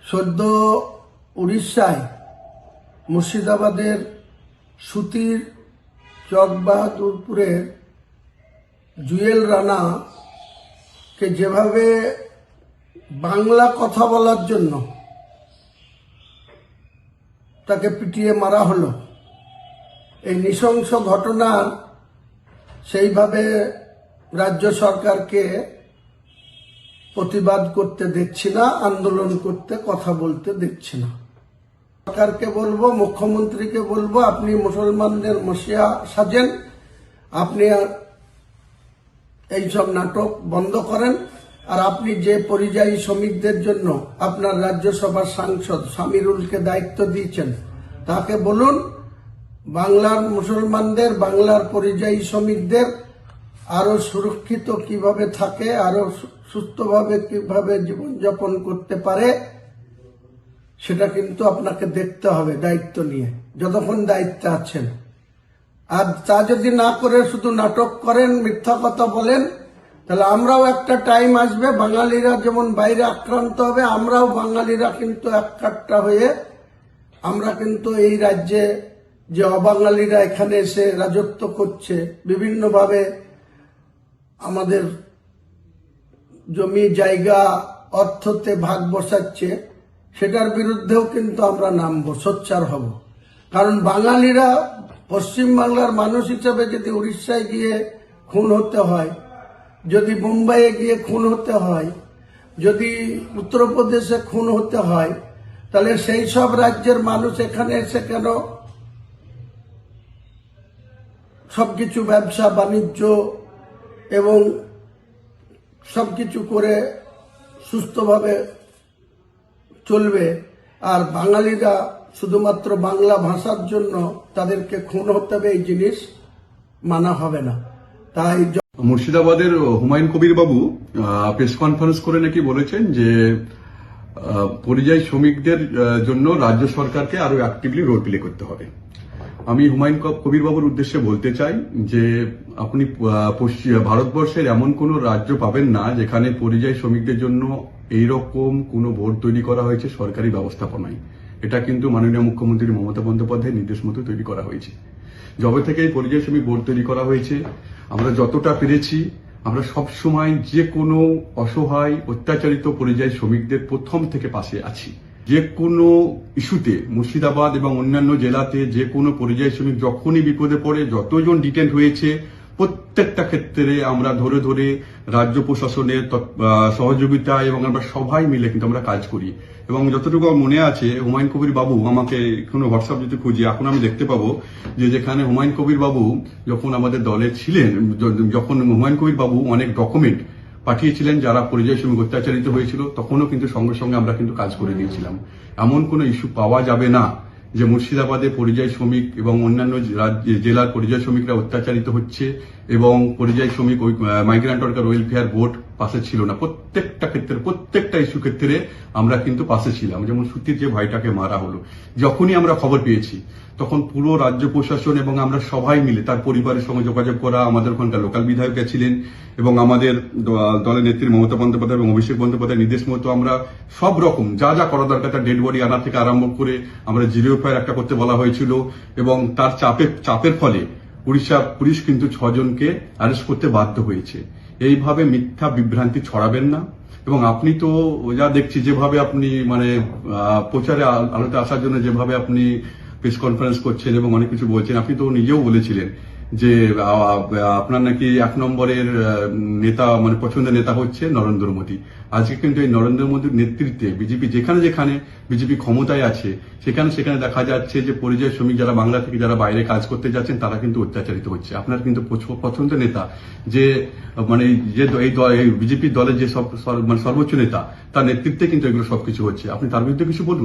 সদ্য উড়িষ্যায় মুর্শিদাবাদের সুতির চকবাহাদুরপুরের জুয়েল রানাকে যেভাবে বাংলা কথা বলার জন্য তাকে পিটিয়ে মারা হলো, এই নৃশংস ঘটনার সেইভাবে রাজ্য সরকারকে প্রতিবাদ করতে দেখছি না, আন্দোলন করতে, কথা বলতে দেখছি না। সরকারকে বলবো, মুখ্যমন্ত্রীকে বলবো, আপনি মুসলমানদের মসিয়া সাজেন, আপনি এইসব নাটক বন্ধ করেন। আর আপনি যে পরিযায়ী শ্রমিকদের জন্য আপনার রাজ্যসভার সাংসদ সামিরুলকে দায়িত্ব দিয়েছেন, তাকে বলুন বাংলার মুসলমানদের, বাংলার পরিযায়ী শ্রমিকদের আরো সুরক্ষিত কিভাবে থাকে, আরো সুস্থভাবে কিভাবে জীবনযাপন করতে পারে, সেটা কিন্তু আপনাকে দেখতে হবে দায়িত্ব নিয়ে, যতক্ষণ দায়িত্বে আছেন। আর তা যদি না করে শুধু নাটক করেন, মিথ্যা কথা বলেন, তাহলে আমরাও একটা টাইম আসবে, বাঙালিরা যেমন বাইরে আক্রান্ত হবে, আমরাও বাঙালিরা কিন্তু একটা হয়ে আমরা কিন্তু এই রাজ্যে যে অবাঙালিরা এখানে এসে রাজত্ব করছে, বিভিন্নভাবে আমাদের জমি জায়গা অর্থতে ভাগ বসাচ্ছে, সেটার বিরুদ্ধেও কিন্তু আমরা নামবো, সোচ্চার হব। কারণ বাঙালিরা পশ্চিমবাংলার মানুষ হিসেবে যদি উড়িষ্যায় গিয়ে খুন হতে হয়, যদি মুম্বাইয়ে গিয়ে খুন হতে হয়, যদি উত্তরপ্রদেশে খুন হতে হয়, তাহলে সেই সব রাজ্যের মানুষ এখানে এসে কেন সবকিছু ব্যবসা বাণিজ্য এবং সবকিছু করে সুস্থভাবে চলবে, আর বাঙালিরা শুধুমাত্র বাংলা ভাষার জন্য তাদেরকে খুন হতে হবে, এই জিনিস মানা হবে না। তাই মুর্শিদাবাদের হুমায়ুন কবির বাবু প্রেস কনফারেন্স করে নাকি বলেছেন যে পরিযায়ী শ্রমিকদের জন্য রাজ্য সরকারকে আরো অ্যাক্টিভলি রোল প্লে করতে হবে। আমি হুমায়ুন কবির বাবুর উদ্দেশ্যে বলতে চাই যে আপনি ভারতবর্ষের এমন কোনো রাজ্য পাবেন না যেখানে পরিযায়ী শ্রমিকদের জন্য এইরকম কোনো বোর্ড তৈরি করা হয়েছে সরকারি ব্যবস্থাপনায়। এটা কিন্তু মাননীয় মুখ্যমন্ত্রী মমতা বন্দ্যোপাধ্যায়ের নির্দেশ মতো তৈরি করা হয়েছে। যবে থেকে এই পরিযায়ী শ্রমিক বোর্ড তৈরি করা হয়েছে, আমরা যতটা পেরেছি আমরা সবসময় যে কোনো অসহায় অত্যাচারিত পরিযায়ী শ্রমিকদের প্রথম থেকে পাশে আছি। যে কোনো ইস্যুতে মুর্শিদাবাদ এবং অন্যান্য জেলাতে যে কোনো পরিযায়ী শ্রমিক যখনই বিপদে পড়ে, যতজন ডিটেন্ট হয়েছে, প্রত্যেকটা ক্ষেত্রে আমরা ধরে ধরে রাজ্য প্রশাসনের সহযোগিতা এবং আমরা সবাই মিলে কিন্তু আমরা কাজ করি। এবং যতটুকু মনে আছে, হুমায়ুন কবির বাবু আমাকে কোনো হোয়াটসঅ্যাপ যদি খুঁজি এখন আমি দেখতে পাবো যে যেখানে হুমায়ুন কবির বাবু যখন আমাদের দলে ছিলেন, যখন হুমায়ুন কবির বাবু অনেক ডকুমেন্ট পাঠিয়েছিলেন যারা পরিযায়ী শ্রমিক অত্যাচারিত হয়েছিল, তখনও কিন্তু সঙ্গে সঙ্গে আমরা কিন্তু কাজ করে দিয়েছিলাম। এমন কোনো ইস্যু পাওয়া যাবে না যে মুর্শিদাবাদে পরিযায়ী শ্রমিক এবং অন্যান্য জেলার পরিযায়ী শ্রমিকরা অত্যাচারিত হচ্ছে এবং পরিযায়ী শ্রমিক মাইগ্রেন্ট ওয়ার্কার ওয়েলফেয়ার বোর্ড পাশে ছিল না। প্রত্যেকটা ক্ষেত্রে, প্রত্যেকটা ইস্যু ক্ষেত্রে আমরা কিন্তু পাশে ছিলাম। যেমন সুতির যে ভাইটাকে মারা হলো, যখনই আমরা খবর পেয়েছি তখন পুরো রাজ্য প্রশাসন এবং আমরা সবাই মিলে তার পরিবারের সঙ্গে যোগাযোগ করা, আমাদের ওখানকার লোকাল বিধায়ক ছিলেন এবং আমাদের দলের নেত্রী মমতা বন্দ্যোপাধ্যায় এবং অভিষেক বন্দ্যোপাধ্যায়ের নির্দেশ মতো আমরা সব রকম যা যা করা দরকার, তার ডেড বডি আনা থেকে আরম্ভ করে আমরা জিরো এফআইআর একটা করতে বলা হয়েছিল এবং তার চাপের ফলে উড়িষ্যা পুলিশ কিন্তু 6 জনকে অ্যারেস্ট করতে বাধ্য হয়েছে। এইভাবে মিথ্যা বিভ্রান্তি ছড়াবেন না। এবং আপনি তো যা দেখছি যেভাবে আপনি মানে প্রচারে আলোতে আসার জন্য যেভাবে আপনি প্রেস কনফারেন্স করছেন এবং অনেক কিছু বলছেন, আপনি তো নিজেও বলেছিলেন যে আপনার নাকি 1 নম্বরের নেতা মানে পছন্দের নেতা হচ্ছে নরেন্দ্র মোদী। আজকে কিন্তু এই নরেন্দ্র মোদীর নেতৃত্বে বিজেপি যেখানে যেখানে বিজেপি ক্ষমতায় আছে সেখানে সেখানে দেখা যাচ্ছে যে পরিযায়ী শ্রমিক যারা বাংলা থেকে যারা বাইরে কাজ করতে যাচ্ছেন তারা কিন্তু অত্যাচারিত হচ্ছে। আপনার কিন্তু পছন্দের নেতা যে মানে যে এই বিজেপি দলের যে মানে সর্বোচ্চ নেতা, তার নেতৃত্বে কিন্তু এগুলো সবকিছু হচ্ছে। আপনি তার বিরুদ্ধে কিছু বলুন।